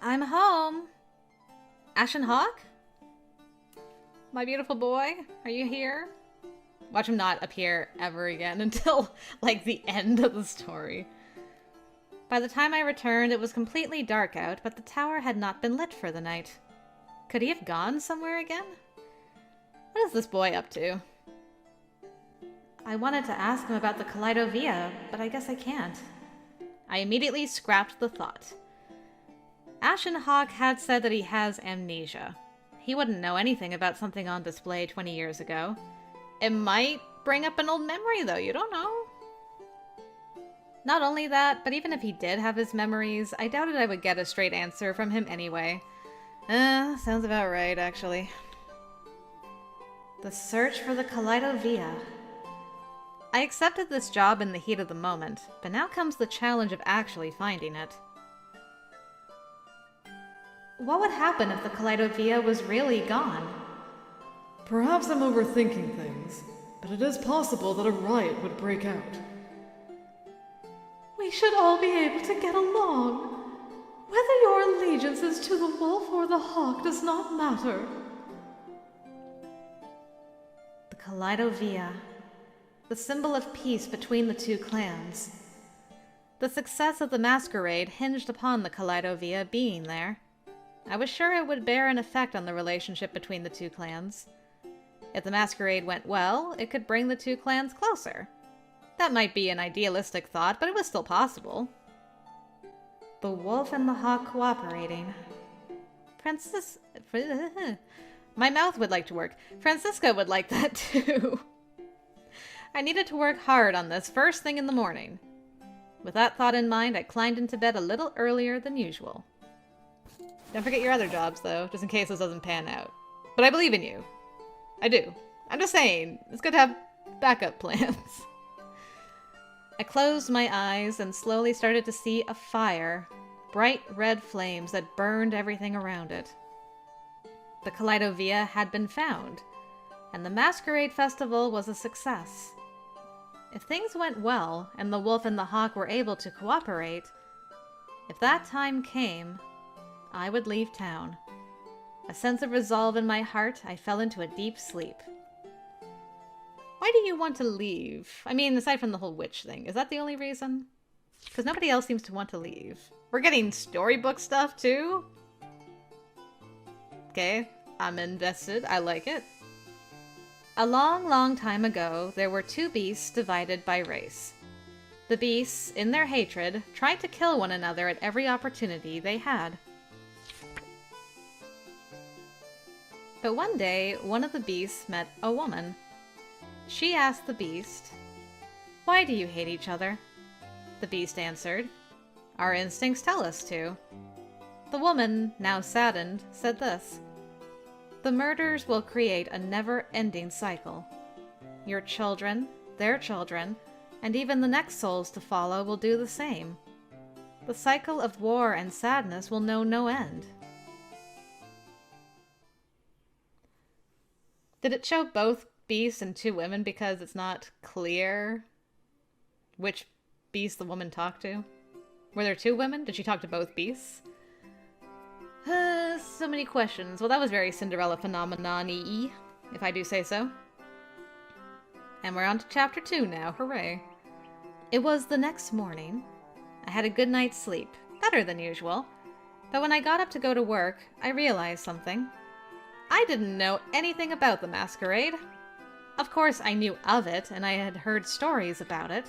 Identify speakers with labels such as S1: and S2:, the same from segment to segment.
S1: I'm home. Ashen Hawk? My beautiful boy, are you here? Watch him not appear ever again until, like, the end of the story. By the time I returned, it was completely dark out, but the tower had not been lit for the night. Could he have gone somewhere again? What is this boy up to? I wanted to ask him about the Kaleidovia, but I guess I can't. I immediately scrapped the thought. Ashen Hawk had said that he has amnesia. He wouldn't know anything about something on display 20 years ago. It might bring up an old memory, though, you don't know. Not only that, but even if he did have his memories, I doubted I would get a straight answer from him anyway. Sounds about right, actually. The search for the Kaleidovia. I accepted this job in the heat of the moment, but now comes the challenge of actually finding it. What would happen if the Kaleidovia was really gone?
S2: Perhaps I'm overthinking things, but it is possible that a riot would break out.
S3: We should all be able to get along. Whether your allegiance is to the wolf or the hawk does not matter.
S1: The Kaleidovia. The symbol of peace between the two clans. The success of the masquerade hinged upon the Kaleidovia being there. I was sure it would bear an effect on the relationship between the two clans. If the masquerade went well, it could bring the two clans closer. That might be an idealistic thought, but it was still possible. The wolf and the hawk cooperating. My mouth would like to work. Francisca would like that too. I needed to work hard on this first thing in the morning. With that thought in mind, I climbed into bed a little earlier than usual. Don't forget your other jobs, though, just in case this doesn't pan out. But I believe in you. I do. I'm just saying, it's good to have backup plans. I closed my eyes and slowly started to see a fire, bright red flames that burned everything around it. The Kaleidovia had been found, and the Masquerade Festival was a success. If things went well, and the wolf and the hawk were able to cooperate, if that time came, I would leave town. A sense of resolve in my heart, I fell into a deep sleep. Why do you want to leave? I mean, aside from the whole witch thing, is that the only reason? Because nobody else seems to want to leave. We're getting storybook stuff, too? Okay, I'm invested. I like it. A long, long time ago, there were two beasts divided by race. The beasts, in their hatred, tried to kill one another at every opportunity they had. But one day, one of the beasts met a woman. She asked the beast, "Why do you hate each other?" The beast answered, "Our instincts tell us to." The woman, now saddened, said this, "The murders will create a never-ending cycle. Your children, their children, and even the next souls to follow will do the same. The cycle of war and sadness will know no end." Did it show both beasts and two women because it's not clear which beast the woman talked to? Were there two women? Did she talk to both beasts? So many questions. Well, that was very Cinderella phenomenon-y, if I do say so. And we're on to chapter 2 now. Hooray. It was the next morning. I had a good night's sleep, better than usual. But when I got up to go to work, I realized something. I didn't know anything about the masquerade. Of course, I knew of it, and I had heard stories about it.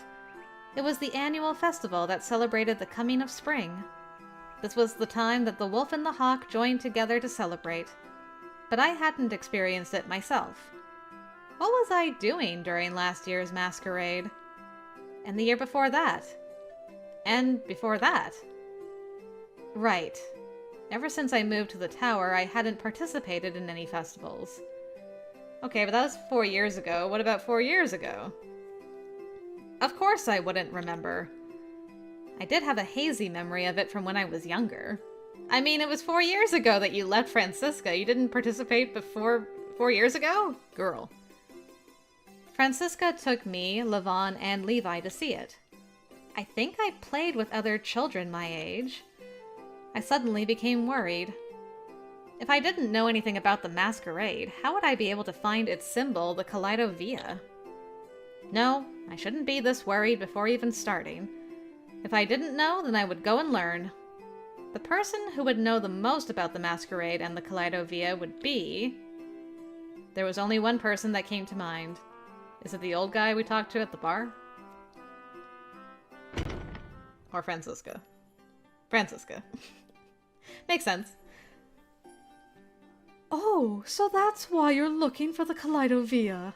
S1: It was the annual festival that celebrated the coming of spring. This was the time that the wolf and the hawk joined together to celebrate. But I hadn't experienced it myself. What was I doing during last year's masquerade? And the year before that? And before that? Right. Ever since I moved to the tower, I hadn't participated in any festivals. Okay, but that was 4 years ago. What about 4 years ago? Of course I wouldn't remember. I did have a hazy memory of it from when I was younger. I mean, it was 4 years ago that you left Francisca. You didn't participate before 4 years ago? Girl. Francisca took me, Levon, and Levi to see it. I think I played with other children my age. I suddenly became worried. If I didn't know anything about the masquerade, how would I be able to find its symbol, the Kaleidovia? No, I shouldn't be this worried before even starting. If I didn't know, then I would go and learn. The person who would know the most about the masquerade and the Kaleidovia would be... There was only one person that came to mind. Is it the old guy we talked to at the bar? Or Francisca? Francisca. Makes sense.
S3: Oh, so that's why you're looking for the Kaleidovia.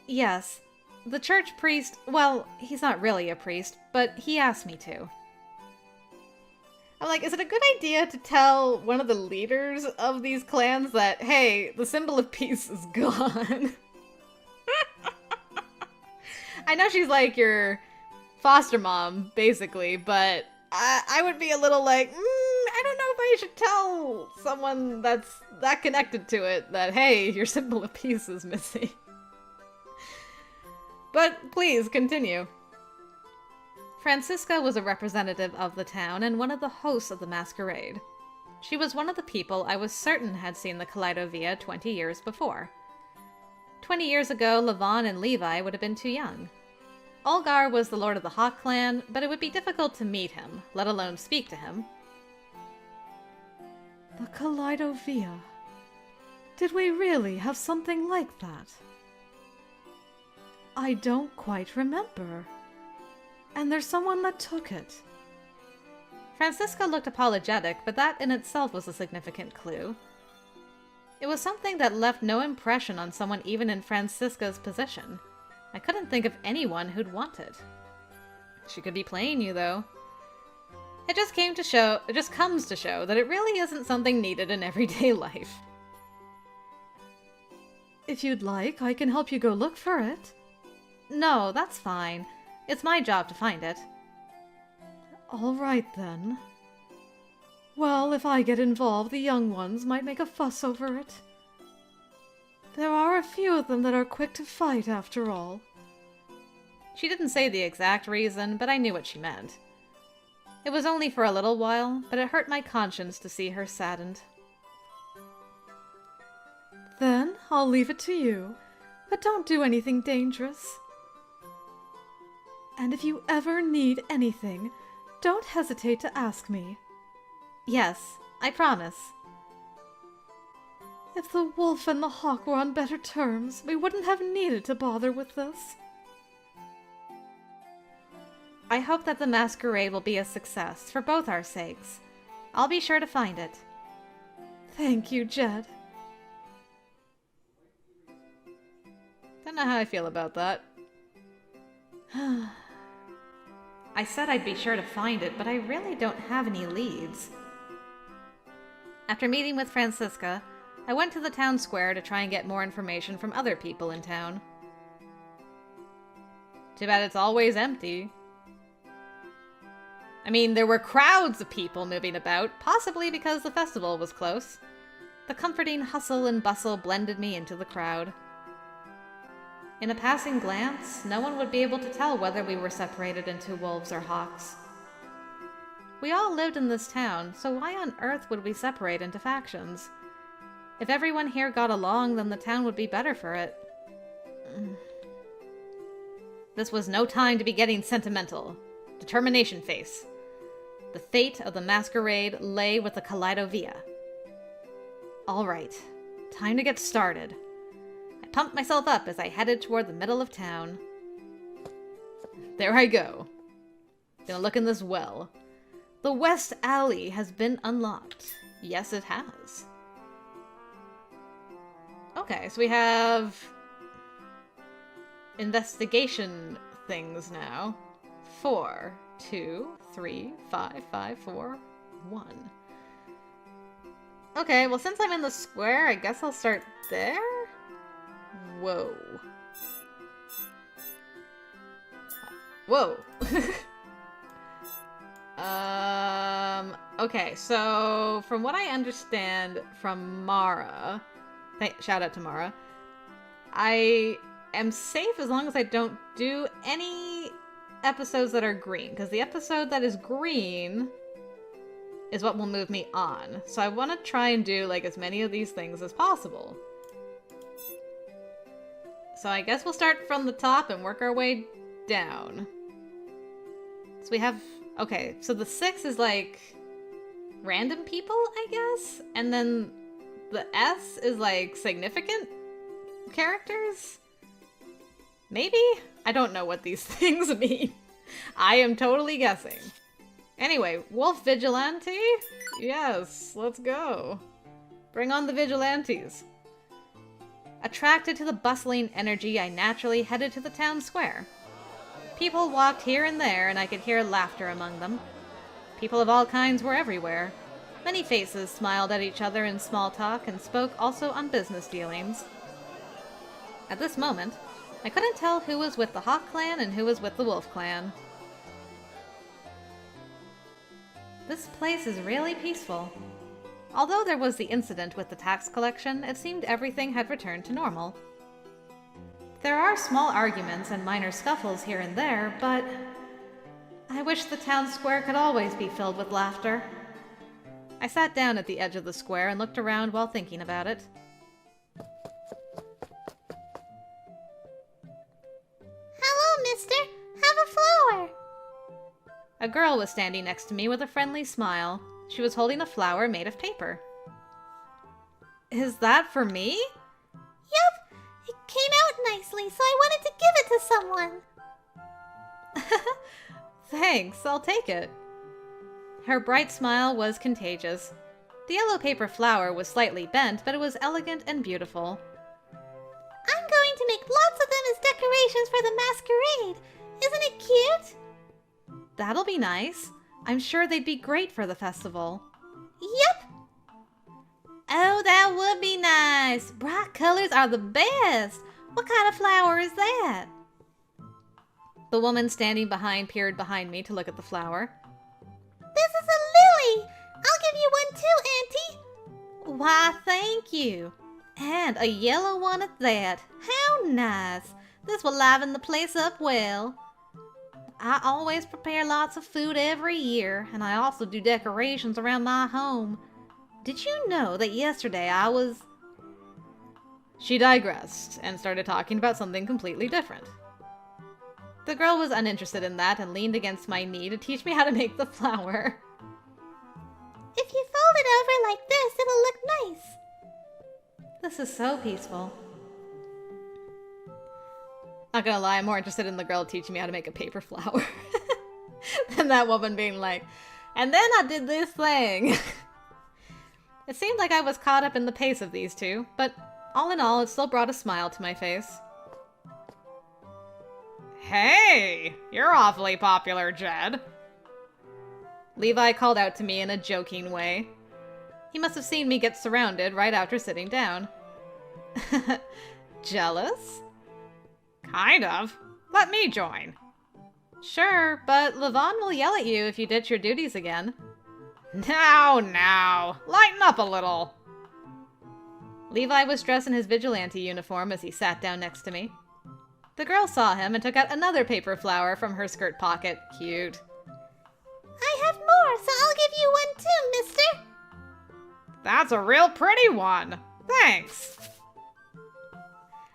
S1: Yes. The church priest, well, he's not really a priest, but he asked me to. I'm like, is it a good idea to tell one of the leaders of these clans that, hey, the symbol of peace is gone? I know she's like your foster mom, basically, but I would be a little like, I don't know if I should tell someone that's that connected to it that, hey, your symbol of peace is missing. But please, continue. Francisca was a representative of the town and one of the hosts of the masquerade. She was one of the people I was certain had seen the Kaleidovia 20 years before. 20 years ago, Levon and Levi would have been too young. Olgar was the lord of the Hawk clan, but it would be difficult to meet him, let alone speak to him.
S3: The Kaleidovia. Did we really have something like that? I don't quite remember. And there's someone that took it.
S1: Francisca looked apologetic, but that in itself was a significant clue. It was something that left no impression on someone even in Francisca's position. I couldn't think of anyone who'd want it. She could be playing you, though. It just comes to show that it really isn't something needed in everyday life.
S3: If you'd like, I can help you go look for it.
S1: No, that's fine. It's my job to find it.
S3: All right, then. Well, if I get involved, the young ones might make a fuss over it. There are a few of them that are quick to fight, after all.
S1: She didn't say the exact reason, but I knew what she meant. It was only for a little while, but it hurt my conscience to see her saddened.
S3: Then I'll leave it to you, but don't do anything dangerous. And if you ever need anything, don't hesitate to ask me.
S1: Yes, I promise.
S3: If the wolf and the hawk were on better terms, we wouldn't have needed to bother with this.
S1: I hope that the masquerade will be a success, for both our sakes. I'll be sure to find it.
S3: Thank you, Jed.
S1: Don't know how I feel about that. I said I'd be sure to find it, but I really don't have any leads. After meeting with Francisca, I went to the town square to try and get more information from other people in town. Too bad it's always empty. I mean, there were crowds of people moving about, possibly because the festival was close. The comforting hustle and bustle blended me into the crowd. In a passing glance, no one would be able to tell whether we were separated into wolves or hawks. We all lived in this town, so why on earth would we separate into factions? If everyone here got along, then the town would be better for it. This was no time to be getting sentimental. Determination face. The fate of the masquerade lay with the Kaleidovia. All right, time to get started. I pumped myself up as I headed toward the middle of town. There I go. Gonna look in this well. The West Alley has been unlocked. Yes, it has. Okay, so we have investigation things now. 4, 2, 3, 5, 5, 4, 1. Okay, well, since I'm in the square, I guess I'll start there? Whoa. Whoa. Okay, so from what I understand from Mara, shout out to Mara, I am safe as long as I don't do any episodes that are green, because the episode that is green is what will move me on. So I want to try and do, like, as many of these things as possible. So I guess we'll start from the top and work our way down. So we have... Okay, so the 6 is, like, random people, I guess? And then the S is, like, significant characters? Maybe? I don't know what these things mean. I am totally guessing. Anyway, Wolf Vigilante? Yes, let's go. Bring on the Vigilantes. Attracted to the bustling energy, I naturally headed to the town square. People walked here and there, and I could hear laughter among them. People of all kinds were everywhere. Many faces smiled at each other in small talk and spoke also on business dealings. At this moment, I couldn't tell who was with the Hawk clan and who was with the Wolf clan. This place is really peaceful. Although there was the incident with the tax collection, it seemed everything had returned to normal. There are small arguments and minor scuffles here and there, but I wish the town square could always be filled with laughter. I sat down at the edge of the square and looked around while thinking about it.
S4: Hello, mister. Have a flower.
S1: A girl was standing next to me with a friendly smile. She was holding a flower made of paper. Is that for me?
S4: Yup. It came out nicely, so I wanted to give it to someone.
S1: Thanks, I'll take it. Her bright smile was contagious. The yellow paper flower was slightly bent, but it was elegant and beautiful.
S4: I'm going to make lots of them as decorations for the masquerade. Isn't it cute?
S1: That'll be nice. I'm sure they'd be great for the festival.
S4: Yep. Oh, that would be nice. Bright colors are the best. What kind of flower is that?
S1: The woman standing behind peered behind me to look at the flower.
S4: This is a lily. I'll give you one too, Auntie.
S1: Why, thank you. And a yellow one at that. How nice. This will liven the place up well. I always prepare lots of food every year, and I also do decorations around my home. Did you know that yesterday I was... She digressed and started talking about something completely different. The girl was uninterested in that and leaned against my knee to teach me how to make the flower.
S4: If you fold it over like this, it'll look nice.
S1: This is so peaceful. Not gonna lie, I'm more interested in the girl teaching me how to make a paper flower than that woman being like, and then I did this thing. It seemed like I was caught up in the pace of these two, but all in all, it still brought a smile to my face. Hey, you're awfully popular, Jed. Levi called out to me in a joking way. He must have seen me get surrounded right after sitting down. Jealous? Kind of. Let me join. Sure, but Levon will yell at you if you ditch your duties again. Now, lighten up a little. Levi was dressed in his vigilante uniform as he sat down next to me. The girl saw him and took out another paper flower from her skirt pocket. Cute.
S4: I have more, so I'll give you one too, mister.
S1: That's a real pretty one. Thanks.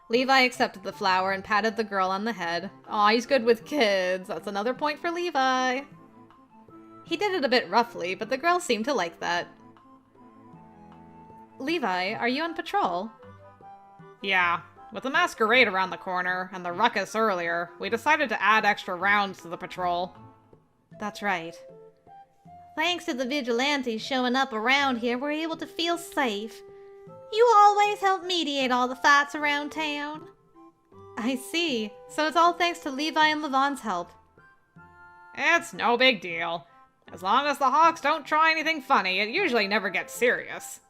S1: Levi accepted the flower and patted the girl on the head. Aw, he's good with kids. That's another point for Levi. He did it a bit roughly, but the girl seemed to like that. Levi, are you on patrol? Yeah. With the masquerade around the corner and the ruckus earlier, we decided to add extra rounds to the patrol. That's right.
S4: Thanks to the vigilantes showing up around here, we're able to feel safe. You always help mediate all the fights around town.
S1: I see. So it's all thanks to Levi and Levon's help. It's no big deal. As long as the Hawks don't try anything funny, it usually never gets serious.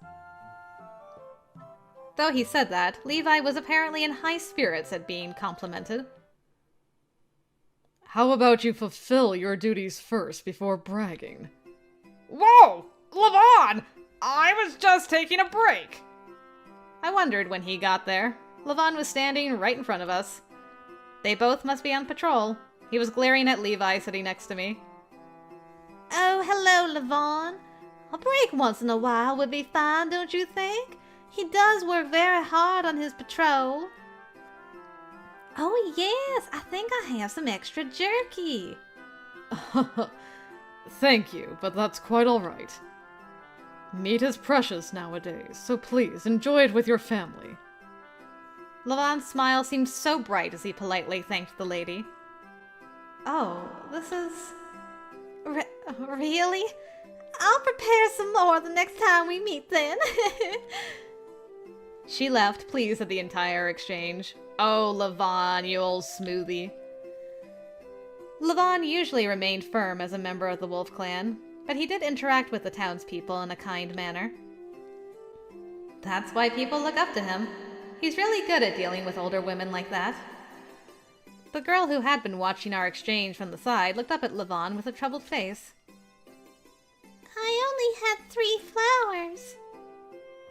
S1: Though he said that, Levi was apparently in high spirits at being complimented.
S2: How about you fulfill your duties first before bragging?
S1: Whoa! Levon! I was just taking a break! I wondered when he got there. Levon was standing right in front of us. They both must be on patrol. He was glaring at Levi sitting next to me.
S4: Oh, hello, Levon. A break once in a while would be fine, don't you think? He does work very hard on his patrol. Oh yes, I think I have some extra jerky.
S2: Thank you, but that's quite all right. Meat is precious nowadays, so please enjoy it with your family.
S1: Lavon's smile seemed so bright as he politely thanked the lady.
S4: Oh, this is... really? I'll prepare some more the next time we meet then.
S1: She left, pleased at the entire exchange. Oh, Lavon, you old smoothie. Lavon usually remained firm as a member of the Wolf Clan, but he did interact with the townspeople in a kind manner. That's why people look up to him. He's really good at dealing with older women like that. The girl who had been watching our exchange from the side looked up at Lavon with a troubled face.
S4: I only had 3 flowers.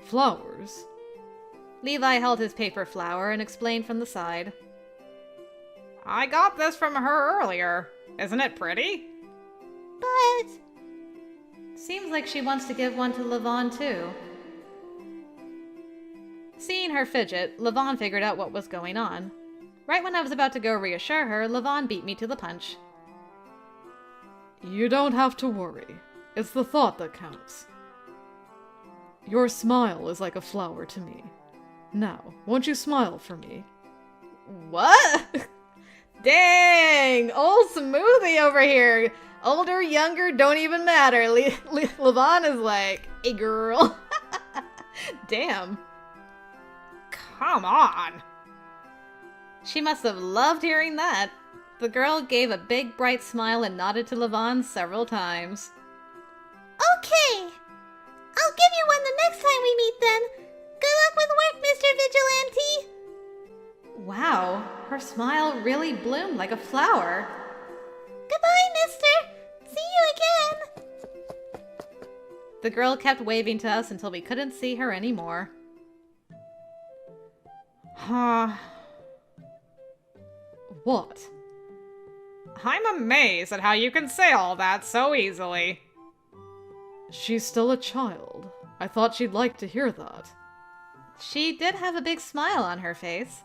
S2: Flowers?
S1: Levi held his paper flower and explained from the side. I got this from her earlier. Isn't it pretty?
S4: But...
S1: Seems like she wants to give one to Lavon too. Seeing her fidget, Lavon figured out what was going on. Right when I was about to go reassure her, Lavon beat me to the punch.
S2: You don't have to worry. It's the thought that counts. Your smile is like a flower to me. Now, won't you smile for me?
S1: What? Dang! Old smoothie over here! Older, younger, don't even matter. Lavon is like, hey girl. Damn. Come on! She must have loved hearing that. The girl gave a big, bright smile and nodded to Lavon several times.
S4: Okay! I'll give you one the next time we meet then. Good luck with work, Mr. Vigilante!
S1: Wow, her smile really bloomed like a flower.
S4: Goodbye, mister! See you again!
S1: The girl kept waving to us until we couldn't see her anymore. Huh.
S2: What?
S5: I'm amazed at how you can say all that so easily.
S2: She's still a child. I thought she'd like to hear that.
S1: She did have a big smile on her face.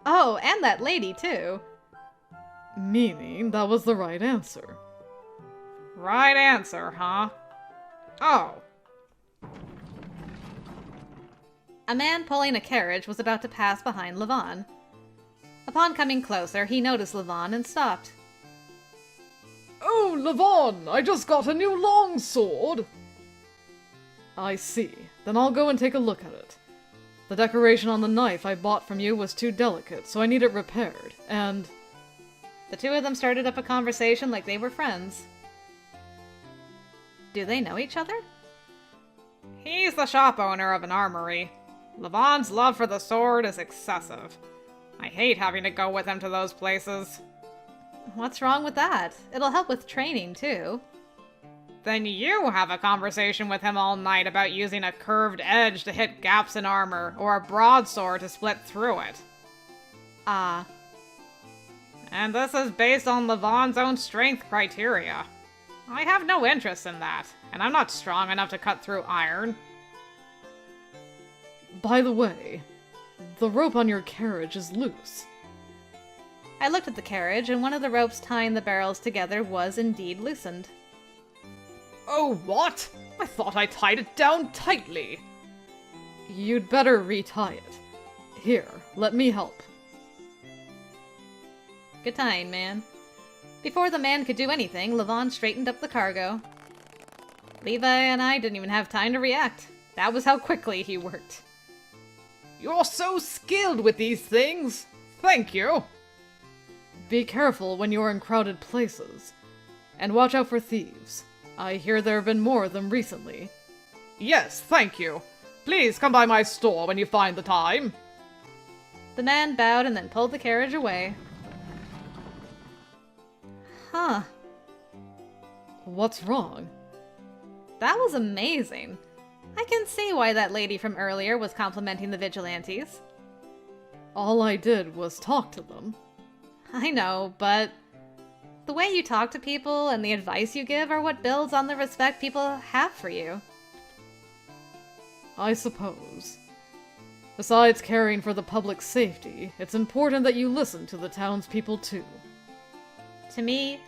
S1: Oh, and that lady, too.
S2: Meaning that was the right answer.
S5: Right answer, huh? Oh.
S1: A man pulling a carriage was about to pass behind Lavon. Upon coming closer, he noticed Lavon and stopped.
S2: Oh, Lavon, I just got a new longsword! I see. Then I'll go and take a look at it. The decoration on the knife I bought from you was too delicate, so I need it repaired, and...
S1: The two of them started up a conversation like they were friends. Do they know each other?
S5: He's the shop owner of an armory. Lavon's love for the sword is excessive. I hate having to go with him to those places.
S1: What's wrong with that? It'll help with training, too.
S5: Then you have a conversation with him all night about using a curved edge to hit gaps in armor, or a broadsword to split through it.
S1: Ah.
S5: And this is based on Lavon's own strength criteria. I have no interest in that, and I'm not strong enough to cut through iron.
S2: By the way, the rope on your carriage is loose.
S1: I looked at the carriage, and one of the ropes tying the barrels together was indeed loosened.
S5: Oh, what? I thought I tied it down tightly.
S2: You'd better retie it. Here, let me help.
S1: Good time, man. Before the man could do anything, Lavon straightened up the cargo. Levi and I didn't even have time to react. That was how quickly he worked.
S5: You're so skilled with these things. Thank you.
S2: Be careful when you're in crowded places. And watch out for thieves. I hear there have been more of them recently.
S5: Yes, thank you. Please come by my store when you find the time.
S1: The man bowed and then pulled the carriage away. Huh.
S2: What's wrong?
S1: That was amazing. I can see why that lady from earlier was complimenting the vigilantes.
S2: All I did was talk to them.
S1: I know, but the way you talk to people and the advice you give are what builds on the respect people have for you.
S2: I suppose. Besides caring for the public's safety, it's important that you listen to the townspeople too.
S1: To me,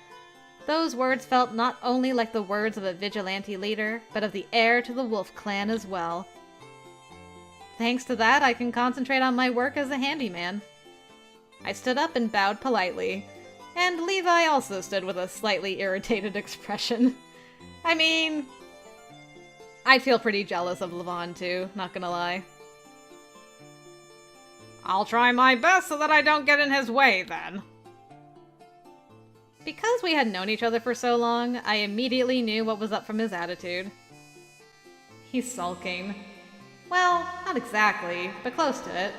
S1: those words felt not only like the words of a vigilante leader, but of the heir to the Wolf clan as well. Thanks to that, I can concentrate on my work as a handyman. I stood up and bowed politely, and Levi also stood with a slightly irritated expression. I mean, I feel pretty jealous of Levon too, not gonna lie.
S5: I'll try my best so that I don't get in his way, then.
S1: Because we had known each other for so long, I immediately knew what was up from his attitude. He's sulking. Well, not exactly, but close to it.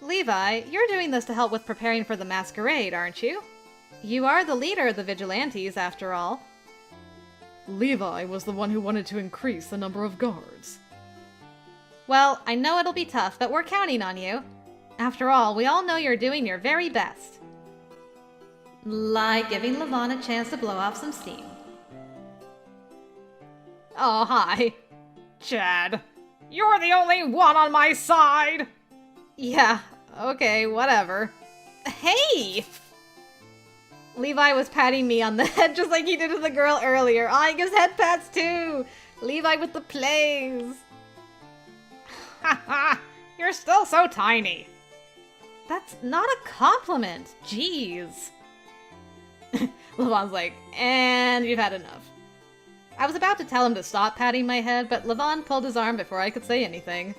S1: Levi, you're doing this to help with preparing for the masquerade, aren't you? You are the leader of the vigilantes, after all.
S2: Levi was the one who wanted to increase the number of guards.
S1: Well, I know it'll be tough, but we're counting on you. After all, we all know you're doing your very best. Like giving Levon a chance to blow off some steam.
S5: Oh, hi. Jed, you're the only one on my side!
S1: Yeah, okay, whatever. Hey! Levi was patting me on the head just like he did to the girl earlier. Oh, he gives head pats too! Levi with the plays!
S5: Haha, you're still so tiny.
S1: That's not a compliment. Jeez. Levon's like, and you've had enough. I was about to tell him to stop patting my head, but Levon pulled his arm before I could say anything.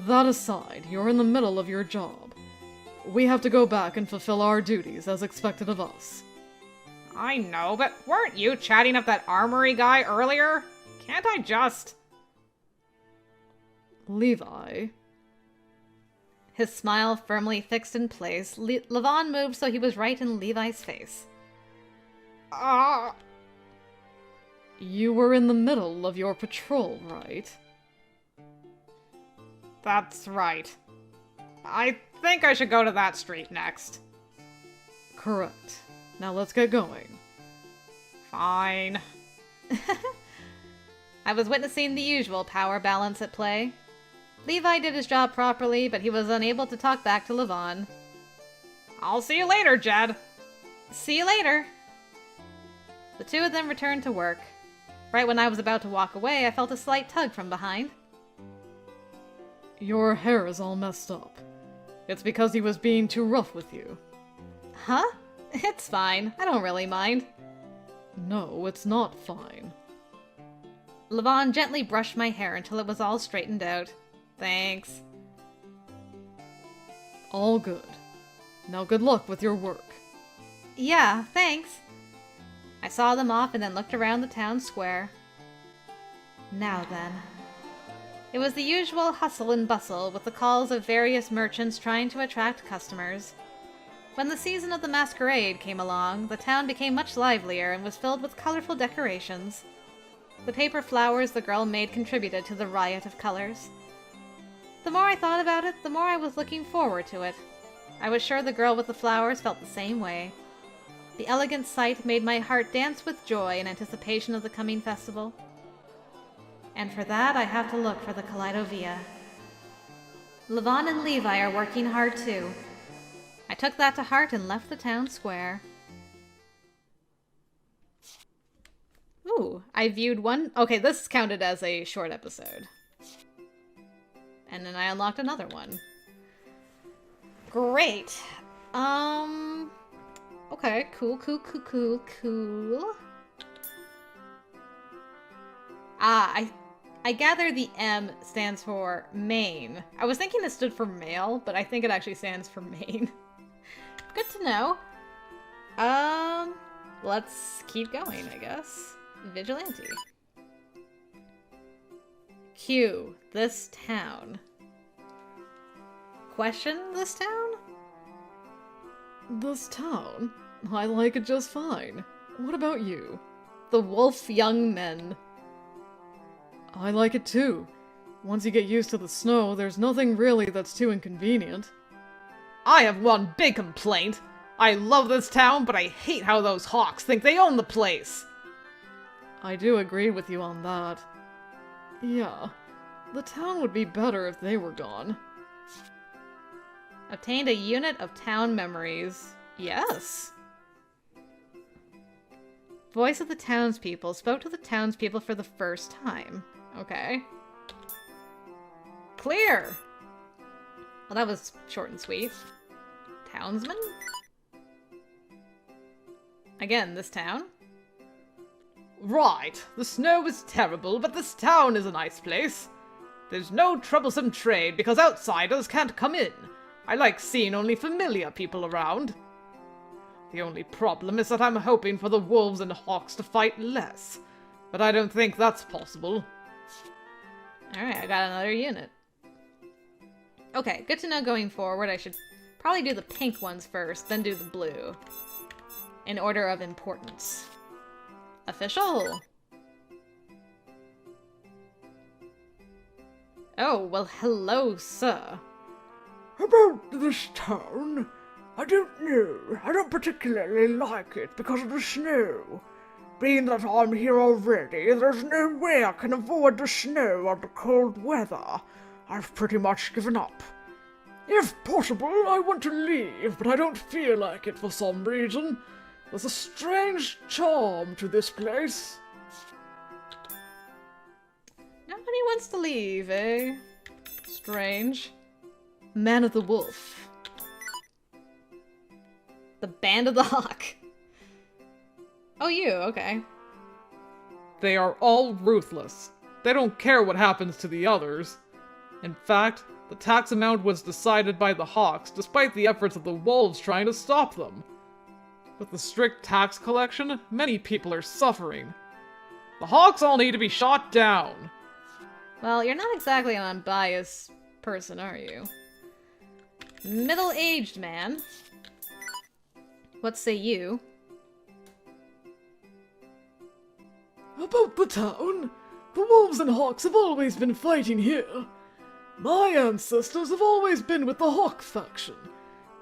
S2: That aside, you're in the middle of your job. We have to go back and fulfill our duties as expected of us.
S5: I know, but weren't you chatting up that armory guy earlier? Can't I just...
S2: Levi.
S1: His smile firmly fixed in place, Levon moved so he was right in Levi's face.
S2: You were in the middle of your patrol, right?
S5: That's right. I think I should go to that street next.
S2: Correct. Now let's get going.
S5: Fine.
S1: I was witnessing the usual power balance at play. Levi did his job properly, but he was unable to talk back to Levon.
S5: I'll see you later, Jed.
S1: See you later. The two of them returned to work. Right when I was about to walk away, I felt a slight tug from behind.
S2: Your hair is all messed up. It's because he was being too rough with you.
S1: Huh? It's fine. I don't really mind.
S2: No, it's not fine.
S1: Levon gently brushed my hair until it was all straightened out. Thanks.
S2: All good. Now good luck with your work.
S1: Yeah, thanks. I saw them off and then looked around the town square. Now then. It was the usual hustle and bustle with the calls of various merchants trying to attract customers. When the season of the masquerade came along, the town became much livelier and was filled with colorful decorations. The paper flowers the girl made contributed to the riot of colors. The more I thought about it, the more I was looking forward to it. I was sure the girl with the flowers felt the same way. The elegant sight made my heart dance with joy in anticipation of the coming festival. And for that, I have to look for the Kaleidovia. Levon and Levi are working hard too. I took that to heart and left the town square. Ooh, I viewed one... Okay, this counted as a short episode. And then I unlocked another one. Great. Okay, cool. I gather the M stands for Maine. I was thinking it stood for male, but I think it actually stands for Maine. Good to know. Let's keep going, I guess. Vigilante. Q. This town. Question this town?
S2: This town? I like it just fine. What about you?
S1: The Wolf Young Men.
S2: I like it too. Once you get used to the snow, there's nothing really that's too inconvenient.
S5: I have one big complaint. I love this town, but I hate how those hawks think they own the place.
S2: I do agree with you on that. Yeah. The town would be better if they were gone.
S1: Obtained a unit of town memories. Yes. Voice of the townspeople. Spoke to the townspeople for the first time. Okay. Clear! Well, that was short and sweet. Townsman? Again, this town?
S5: Right. The snow is terrible, but this town is a nice place. There's no troublesome trade because outsiders can't come in. I like seeing only familiar people around. The only problem is that I'm hoping for the wolves and hawks to fight less. But I don't think that's possible.
S1: Alright, I got another unit. Okay, good to know going forward. I should probably do the pink ones first, then do the blue. In order of importance. Official! Oh, well, hello, sir.
S6: About this town, I don't know. I don't particularly like it because of the snow. Being that I'm here already, there's no way I can avoid the snow or the cold weather. I've pretty much given up. If possible, I want to leave, but I don't feel like it for some reason. There's a strange charm to this place.
S1: Nobody wants to leave, eh? Strange. Man of the Wolf. The Band of the Hawk. Oh, you, okay.
S2: They are all ruthless. They don't care what happens to the others. In fact, the tax amount was decided by the Hawks despite the efforts of the wolves trying to stop them. With the strict tax collection, many people are suffering. The Hawks all need to be shot down.
S1: Well, you're not exactly an unbiased person, are you? Middle-aged man. What say you?
S6: About the town, the wolves and hawks have always been fighting here. My ancestors have always been with the hawk faction.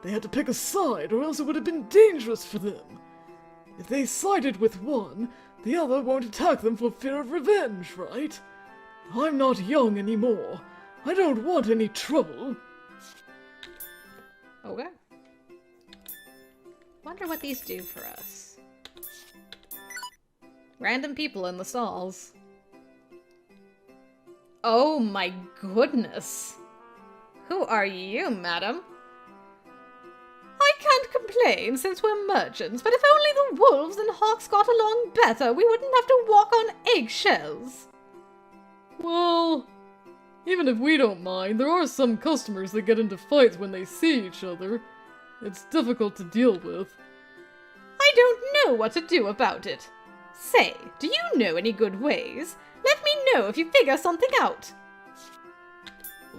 S6: They had to pick a side or else it would have been dangerous for them. If they sided with one, the other won't attack them for fear of revenge, right? I'm not young anymore. I don't want any trouble.
S1: Okay. Wonder what these do for us. Random people in the stalls. Oh my goodness. Who are you, madam? I can't complain since we're merchants, but if only the wolves and hawks got along better, we wouldn't have to walk on eggshells.
S2: Well, even if we don't mind, there are some customers that get into fights when they see each other. It's difficult to deal with.
S1: I don't know what to do about it. Say, do you know any good ways? Let me know if you figure something out.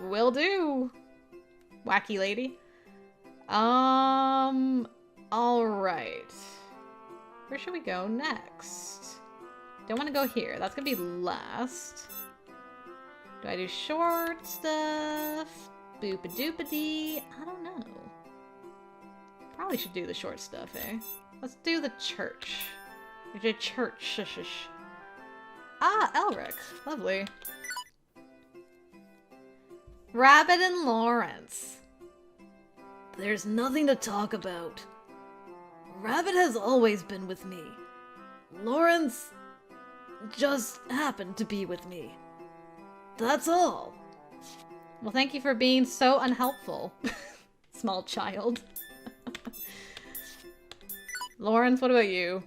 S1: Will do. Wacky lady. Alright. Where should we go next? Don't want to go here. That's gonna be last. Do I do short stuff? Boop-a-doop-a-dee? I don't know. Probably should do the short stuff, eh? Let's do the church. The church. Shush. Ah, Elric. Lovely. Rabbit and Lawrence.
S3: There's nothing to talk about. Rabbit has always been with me. Lawrence just happened to be with me. That's all.
S1: Well, thank you for being so unhelpful, small child. Lawrence, what about you?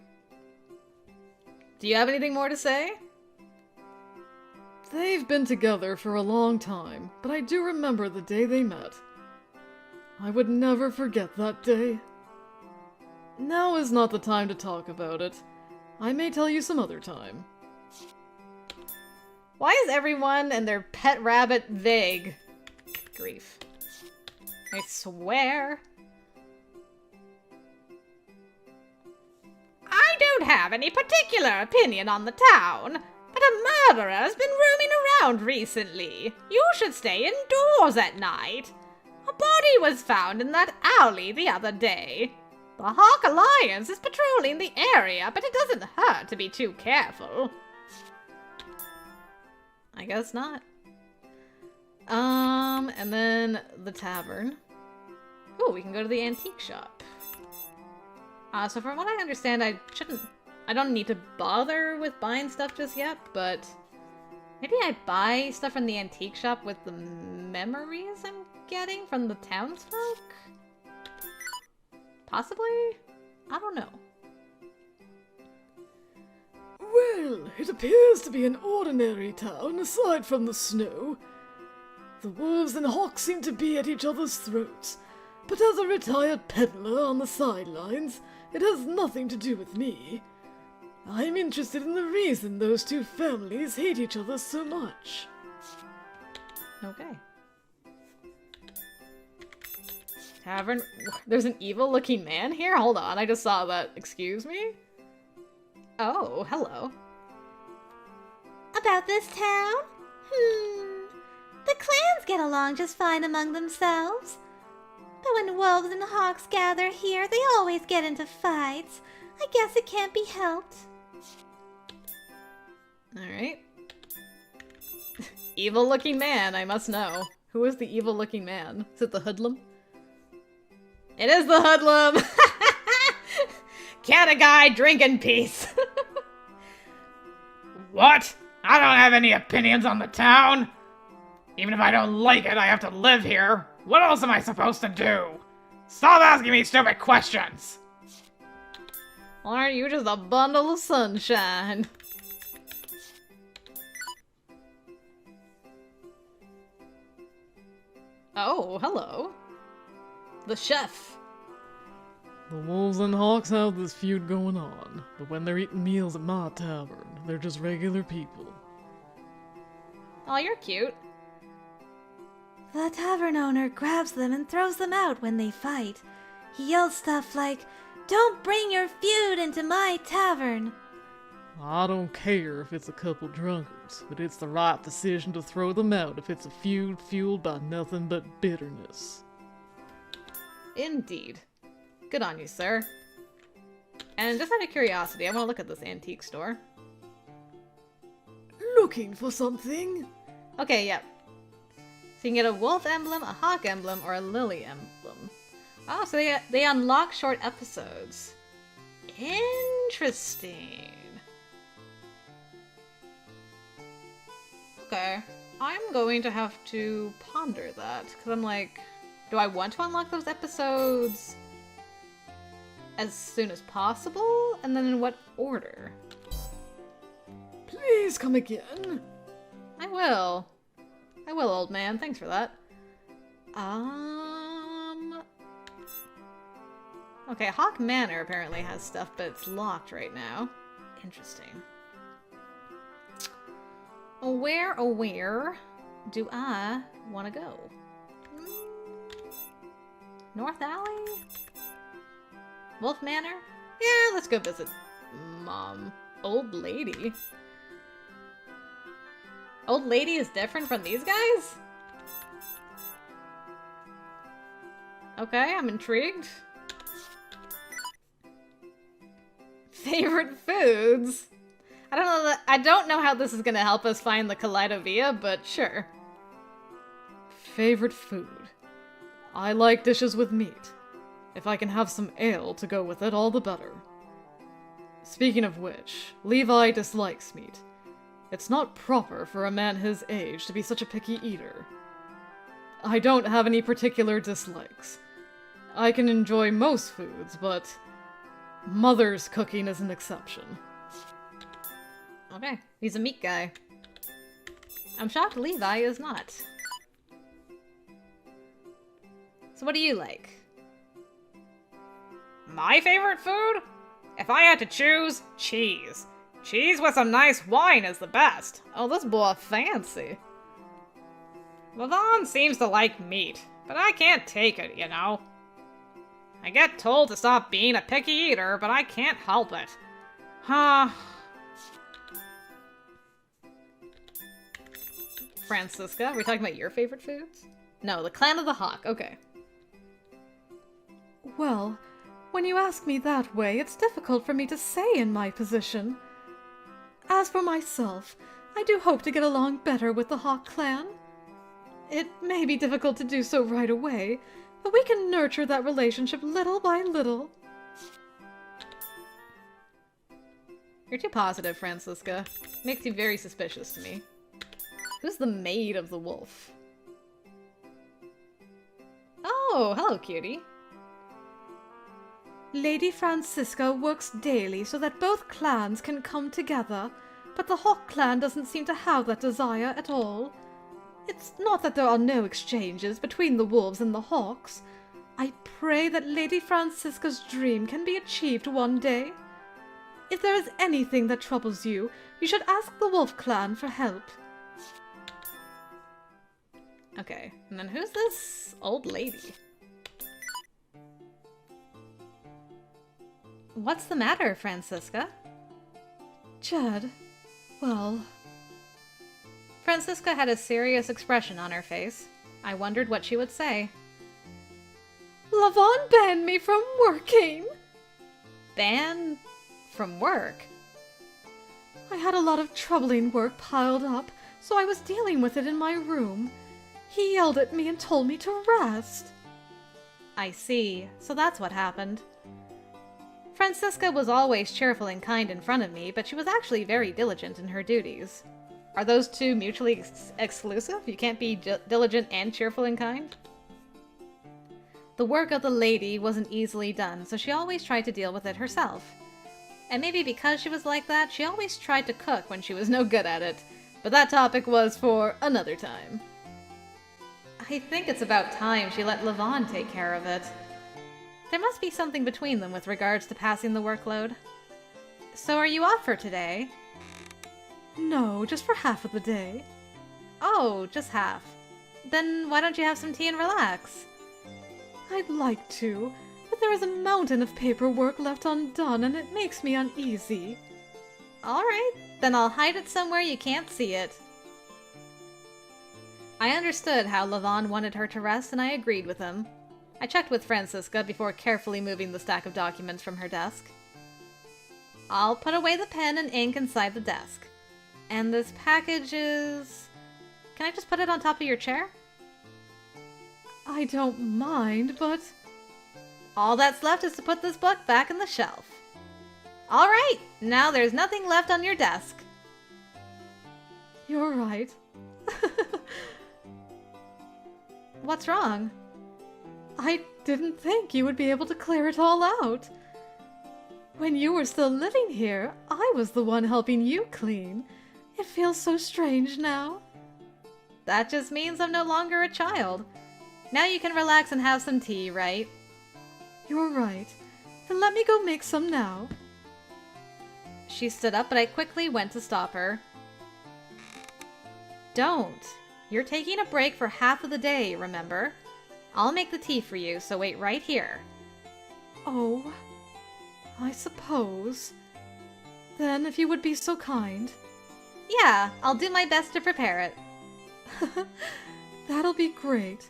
S1: Do you have anything more to say?
S2: They've been together for a long time, but I do remember the day they met. I would never forget that day. Now is not the time to talk about it. I may tell you some other time.
S1: Why is everyone and their pet rabbit vague? Grief. I swear.
S5: I don't have any particular opinion on the town, but a murderer has been roaming around recently. You should stay indoors at night. A body was found in that alley the other day. The Hawk Alliance is patrolling the area, but it doesn't hurt to be too careful.
S1: I guess not. And then the tavern. Oh, we can go to the antique shop. So from what I understand, I don't need to bother with buying stuff just yet, but maybe I buy stuff from the antique shop with the memories I'm getting from the townsfolk? Possibly? I don't know.
S2: Well, it appears to be an ordinary town, aside from the snow. The wolves and hawks seem to be at each other's throats, but as a retired peddler on the sidelines, it has nothing to do with me. I'm interested in the reason those two families hate each other so much.
S1: Okay. Tavern? There's an evil-looking man here? Hold on, I just saw that. Excuse me? Oh, hello.
S4: About this town? The clans get along just fine among themselves. But when wolves and hawks gather here, they always get into fights. I guess it can't be helped.
S1: Alright. Evil-looking man, I must know. Who is the evil-looking man? Is it the hoodlum? It is the hoodlum! Can a guy drink in peace?
S5: What? I don't have any opinions on the town. Even if I don't like it, I have to live here. What else am I supposed to do? Stop asking me stupid questions!
S1: Aren't you just a bundle of sunshine? Oh, hello. The chef.
S2: The wolves and hawks have this feud going on, but when they're eating meals at my tavern, they're just regular people.
S1: Oh, you're cute.
S4: The tavern owner grabs them and throws them out when they fight. He yells stuff like, "Don't bring your feud into my tavern."
S2: I don't care if it's a couple drunkards, but it's the right decision to throw them out if it's a feud fueled by nothing but bitterness.
S1: Indeed. Good on you, sir. And just out of curiosity, I want to look at this antique store.
S2: Looking for something?
S1: Okay, yep. So you can get a wolf emblem, a hawk emblem, or a lily emblem. Oh, so they unlock short episodes. Interesting. Okay. I'm going to have to ponder that, because I'm like, do I want to unlock those episodes as soon as possible? And then in what order?
S2: Please come again.
S1: I will. I will, old man. Thanks for that. Okay, Hawk Manor apparently has stuff, but it's locked right now. Interesting. Where do I want to go? North Alley? Wolf Manor? Yeah, let's go visit Mom. Old Lady. Old Lady is different from these guys? Okay, I'm intrigued. Favorite foods? I don't know how this is gonna help us find the Kaleidovia, but sure.
S2: Favorite food? I like dishes with meat. If I can have some ale to go with it, all the better. Speaking of which, Levi dislikes meat. It's not proper for a man his age to be such a picky eater. I don't have any particular dislikes. I can enjoy most foods, but Mother's cooking is an exception.
S1: Okay, he's a meat guy. I'm shocked Levi is not. So what do you like?
S5: My favorite food? If I had to choose, cheese. Cheese with some nice wine is the best.
S1: Oh, this boy fancy.
S5: Levon seems to like meat, but I can't take it, you know. I get told to stop being a picky eater, but I can't help it. Huh.
S1: Francisca, are we talking about your favorite foods? No, the Clan of the Hawk, okay.
S3: Well, when you ask me that way, it's difficult for me to say in my position. As for myself, I do hope to get along better with the Hawk clan. It may be difficult to do so right away, but we can nurture that relationship little by little.
S1: You're too positive, Francisca. Makes you very suspicious to me. Who's the maid of the wolf? Oh, hello, cutie.
S3: Lady Francisca works daily so that both clans can come together, but the Hawk clan doesn't seem to have that desire at all. It's not that there are no exchanges between the wolves and the hawks. I pray that Lady Francisca's dream can be achieved one day. If there is anything that troubles you, you should ask the wolf clan for help.
S1: Okay, and then who's this old lady? What's the matter, Francisca?
S3: Jed, well...
S1: Francisca had a serious expression on her face. I wondered what she would say.
S3: Lavon banned me from working!
S1: Ban from work?
S3: I had a lot of troubling work piled up, so I was dealing with it in my room. He yelled at me and told me to rest.
S1: I see. So that's what happened. Francisca was always cheerful and kind in front of me, but she was actually very diligent in her duties. Are those two mutually exclusive? You can't be diligent and cheerful and kind? The work of the lady wasn't easily done, so she always tried to deal with it herself. And maybe because she was like that, she always tried to cook when she was no good at it. But that topic was for another time. I think it's about time she let Lavon take care of it. There must be something between them with regards to passing the workload. So are you off for today?
S3: No, just for half of the day.
S1: Oh, just half. Then why don't you have some tea and relax?
S3: I'd like to, but there is a mountain of paperwork left undone and it makes me uneasy.
S1: Alright, then I'll hide it somewhere you can't see it. I understood how Lavon wanted her to rest and I agreed with him. I checked with Francisca before carefully moving the stack of documents from her desk. I'll put away the pen and ink inside the desk. And this package is... Can I just put it on top of your chair?
S3: I don't mind, but...
S1: All that's left is to put this book back in the shelf. Alright, now there's nothing left on your desk.
S3: You're right.
S1: What's wrong?
S3: I didn't think you would be able to clear it all out. When you were still living here, I was the one helping you clean. It feels so strange now.
S1: That just means I'm no longer a child. Now you can relax and have some tea, right?
S3: You're right. Then let me go make some now.
S1: She stood up, but I quickly went to stop her. Don't. You're taking a break for half of the day, remember? I'll make the tea for you, so wait right here.
S3: Oh, I suppose. Then, if you would be so kind.
S1: Yeah, I'll do my best to prepare it.
S3: That'll be great.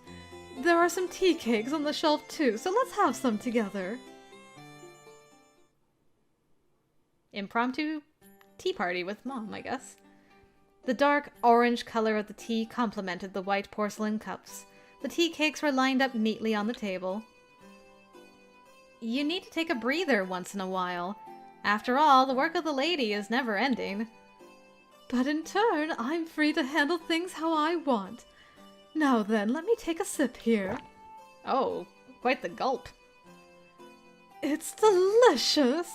S3: There are some tea cakes on the shelf too, so let's have some together.
S1: Impromptu tea party with Mom, I guess. The dark orange color of the tea complemented the white porcelain cups. The tea cakes were lined up neatly on the table. You need to take a breather once in a while. After all, the work of the lady is never ending.
S3: But in turn, I'm free to handle things how I want. Now then, let me take a sip here.
S1: Oh, quite the gulp.
S3: It's delicious!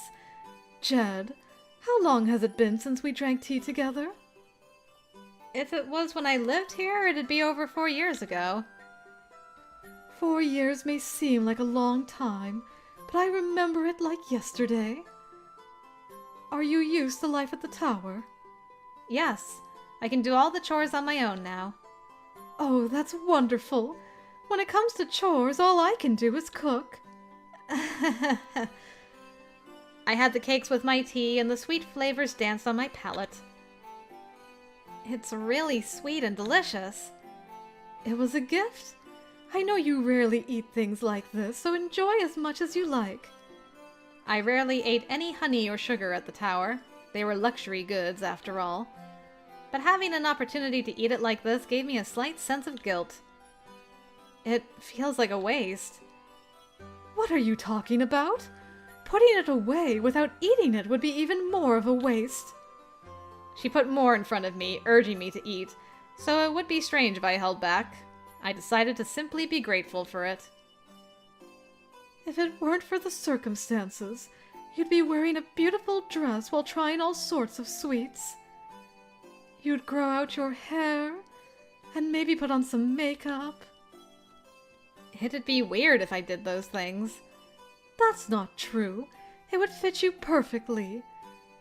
S3: Jed, how long has it been since we drank tea together?
S1: If it was when I lived here, it'd be over 4 years ago.
S3: 4 years may seem like a long time, but I remember it like yesterday. Are you used to life at the tower?
S1: Yes, I can do all the chores on my own now.
S3: Oh, that's wonderful. When it comes to chores, all I can do is cook.
S1: I had the cakes with my tea, and the sweet flavors danced on my palate. It's really sweet and delicious.
S3: It was a gift. I know you rarely eat things like this, so enjoy as much as you like.
S1: I rarely ate any honey or sugar at the tower. They were luxury goods, after all. but having an opportunity to eat it like this gave me a slight sense of guilt. It feels like a waste.
S3: What are you talking about? Putting it away without eating it would be even more of a waste.
S1: She put more in front of me, urging me to eat, so it would be strange if I held back. I decided to simply be grateful for it.
S3: If it weren't for the circumstances, you'd be wearing a beautiful dress while trying all sorts of sweets. You'd grow out your hair, and maybe put on some makeup.
S1: It'd be weird if I did those things.
S3: That's not true. It would fit you perfectly.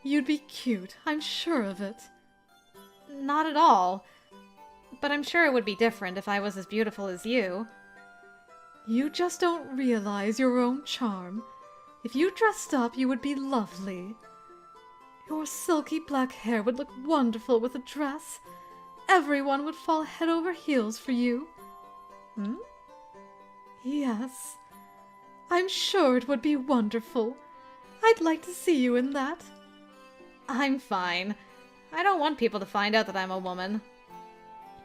S3: You'd be cute, I'm sure of it.
S1: Not at all. But I'm sure it would be different if I was as beautiful as you.
S3: You just don't realize your own charm. If you dressed up, you would be lovely. Your silky black hair would look wonderful with a dress. Everyone would fall head over heels for you.
S1: Hmm?
S3: Yes. I'm sure it would be wonderful. I'd like to see you in that.
S1: I'm fine. I don't want people to find out that I'm a woman.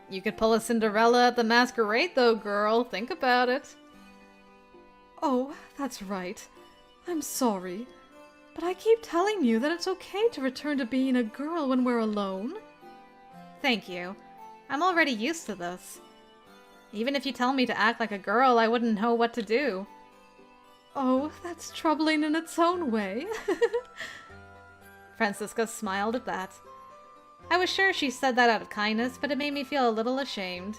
S1: You could pull a Cinderella at the masquerade, though, girl. Think about it.
S3: Oh, that's right. I'm sorry. But I keep telling you that it's okay to return to being a girl when we're alone.
S1: Thank you. I'm already used to this. Even if you tell me to act like a girl, I wouldn't know what to do.
S3: Oh, that's troubling in its own way.
S1: Francisca smiled at that. I was sure she said that out of kindness, but it made me feel a little ashamed.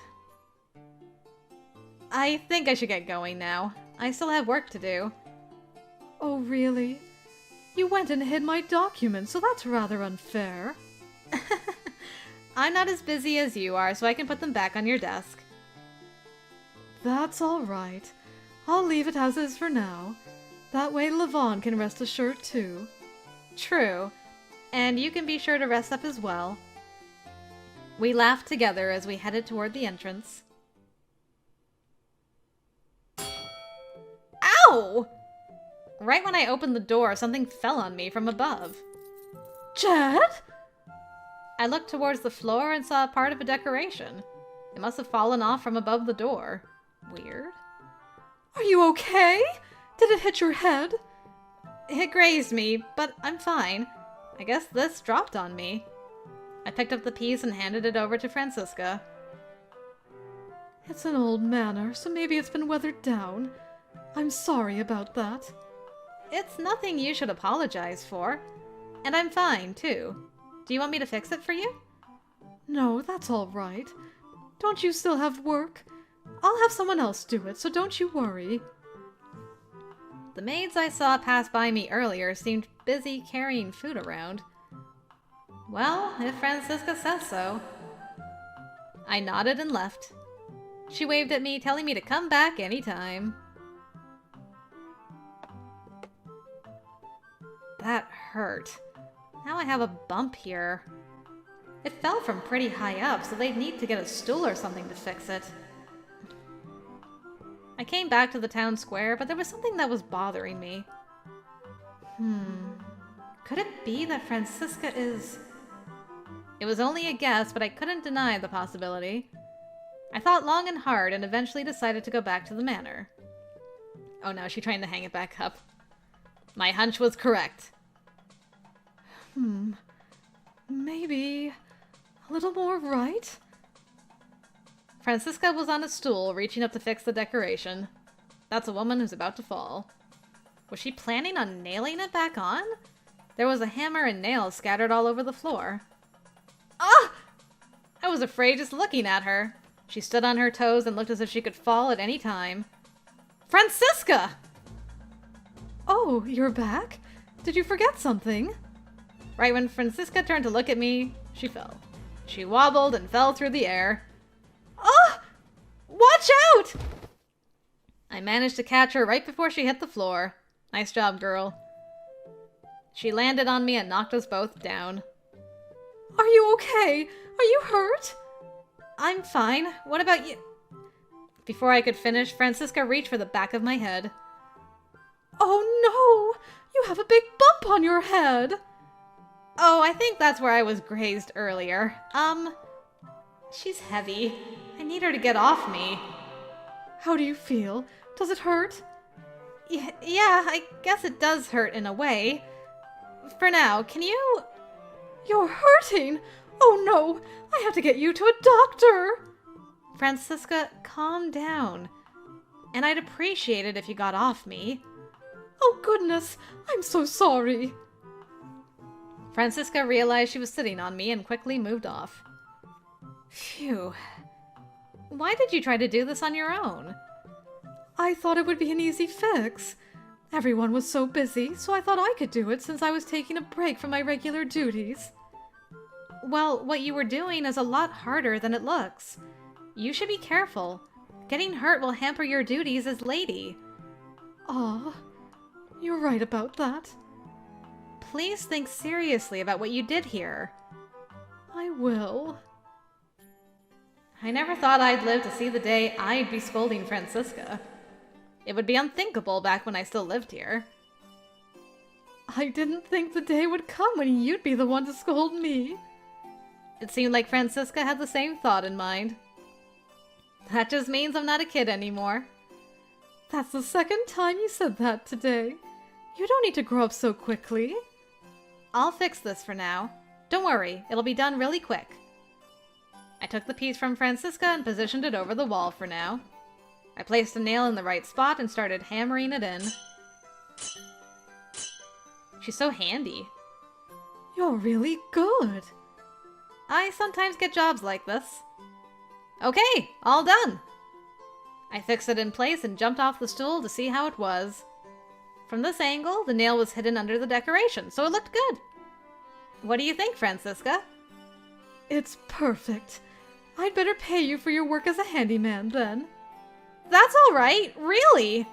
S1: I think I should get going now. I still have work to do.
S3: Oh, really? You went and hid my documents, so that's rather unfair.
S1: I'm not as busy as you are, so I can put them back on your desk.
S3: That's all right. I'll leave it as is for now. That way Levon can rest assured too.
S1: True. And you can be sure to rest up as well. We laughed together as we headed toward the entrance. Ow! Right when I opened the door, something fell on me from above.
S3: Jed?
S1: I looked towards the floor and saw part of a decoration. It must have fallen off from above the door. Weird.
S3: Are you okay? Did it hit your head?
S1: It grazed me, but I'm fine. I guess this dropped on me. I picked up the piece and handed it over to Francisca.
S3: It's an old manor, so maybe it's been weathered down. I'm sorry about that.
S1: It's nothing you should apologize for. And I'm fine, too. Do you want me to fix it for you?
S3: No, that's all right. Don't you still have work? I'll have someone else do it, so don't you worry.
S1: The maids I saw pass by me earlier seemed busy carrying food around. Well, if Francisca says so. I nodded and left. She waved at me, telling me to come back anytime. That hurt. Now I have a bump here. It fell from pretty high up, so they'd need to get a stool or something to fix it. I came back to the town square, but there was something that was bothering me. Could it be that Francisca is... It was only a guess, but I couldn't deny the possibility. I thought long and hard and eventually decided to go back to the manor. Oh no, she's trying to hang it back up. My hunch was correct.
S3: Maybe a little more right?
S1: Francisca was on a stool, reaching up to fix the decoration. That's a woman who's about to fall. Was she planning on nailing it back on? There was a hammer and nails scattered all over the floor. Ah! I was afraid just looking at her. She stood on her toes and looked as if she could fall at any time. Francisca!
S3: Oh, you're back? Did you forget something?
S1: Right when Francisca turned to look at me, she fell. She wobbled and fell through the air. Ah! Watch out! I managed to catch her right before she hit the floor. Nice job, girl. She landed on me and knocked us both down.
S3: Are you okay? Are you hurt?
S1: I'm fine. What about you? Before I could finish, Francisca reached for the back of my head.
S3: Oh no! You have a big bump on your head!
S1: Oh, I think that's where I was grazed earlier. She's heavy. I need her to get off me.
S3: How do you feel? Does it hurt?
S1: Yeah, I guess it does hurt in a way. For now, can you...
S3: You're hurting! Oh no! I have to get you to a doctor!
S1: Francisca, calm down. And I'd appreciate it if you got off me.
S3: Oh goodness! I'm so sorry!
S1: Francisca realized she was sitting on me and quickly moved off. Phew. Why did you try to do this on your own?
S3: I thought it would be an easy fix. Everyone was so busy, so I thought I could do it since I was taking a break from my regular duties.
S1: Well, what you were doing is a lot harder than it looks. You should be careful. Getting hurt will hamper your duties as lady.
S3: Aw, you're right about that.
S1: Please think seriously about what you did here.
S3: I will.
S1: I never thought I'd live to see the day I'd be scolding Francisca. It would be unthinkable back when I still lived here.
S3: I didn't think the day would come when you'd be the one to scold me.
S1: It seemed like Francisca had the same thought in mind. That just means I'm not a kid anymore.
S3: That's the second time you said that today. You don't need to grow up so quickly.
S1: I'll fix this for now. Don't worry, it'll be done really quick. I took the piece from Francisca and positioned it over the wall for now. I placed a nail in the right spot and started hammering it in. She's so handy.
S3: You're really good.
S1: I sometimes get jobs like this. Okay, all done. I fixed it in place and jumped off the stool to see how it was. From this angle, the nail was hidden under the decoration, so it looked good. What do you think, Francisca?
S3: It's perfect. I'd better pay you for your work as a handyman, then.
S1: That's all right, really?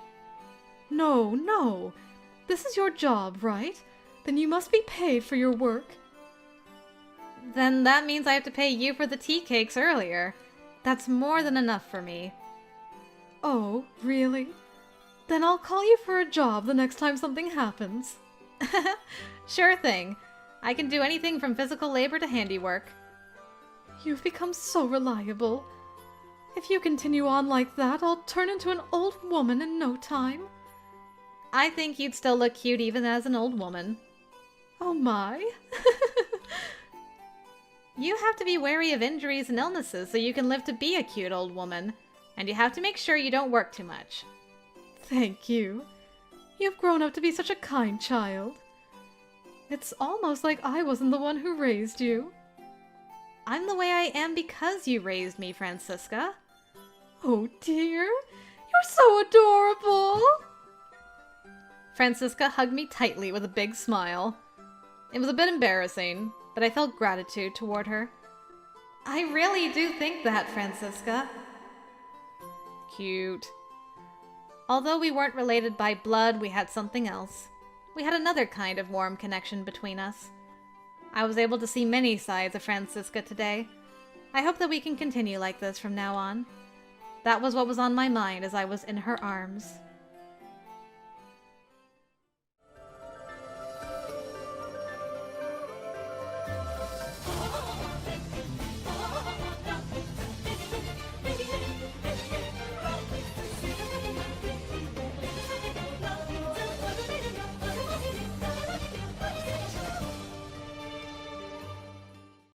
S3: No. This is your job, right? Then you must be paid for your work.
S1: Then that means I have to pay you for the tea cakes earlier. That's more than enough for me.
S3: Oh, really? Then I'll call you for a job the next time something happens.
S1: Sure thing. I can do anything from physical labor to handiwork.
S3: You've become so reliable. If you continue on like that, I'll turn into an old woman in no time.
S1: I think you'd still look cute even as an old woman.
S3: Oh my.
S1: You have to be wary of injuries and illnesses so you can live to be a cute old woman. And you have to make sure you don't work too much.
S3: Thank you. You've grown up to be such a kind child. It's almost like I wasn't the one who raised you.
S1: I'm the way I am because you raised me, Francisca.
S3: Oh dear, you're so adorable!
S1: Francisca hugged me tightly with a big smile. It was a bit embarrassing, but I felt gratitude toward her. I really do think that, Francisca. Cute. Although we weren't related by blood, we had something else. We had another kind of warm connection between us. I was able to see many sides of Francisca today. I hope that we can continue like this from now on. That was what was on my mind as I was in her arms.